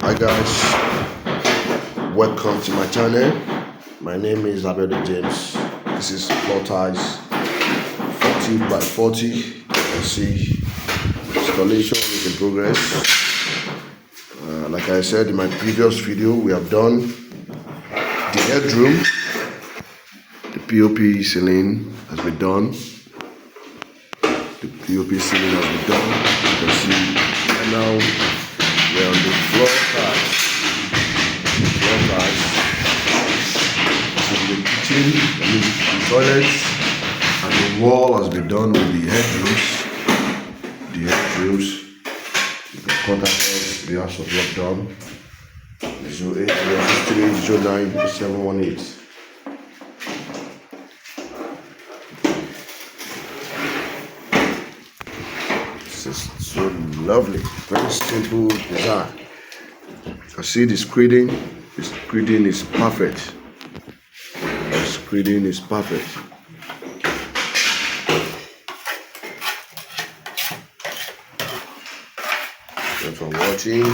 Hi guys, welcome to my channel. My name is Abel James. This is floor tiles 40 by 40. You can see installation is in progress. Like I said in my previous video, we have done the headroom. The POP ceiling has been done. The POP ceiling has been done. You can see now we're on the floor tiles. So the kitchen, the toilets, and the wall has been done with the headrooms. The headrooms, the quarter heads, the house of work done. 080309 This is so lovely, very simple design. You can see the screening. The screening is perfect. The screening is perfect. Thanks for watching.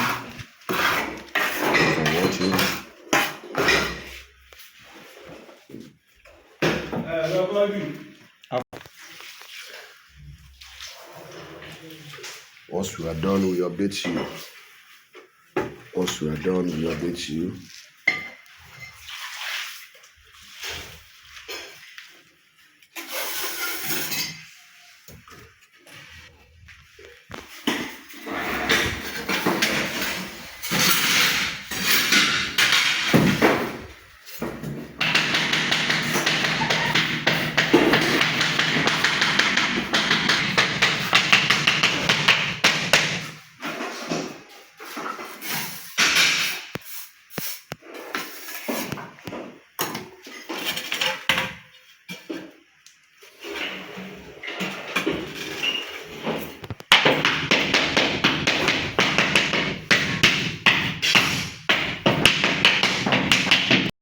Once we are done, we update you.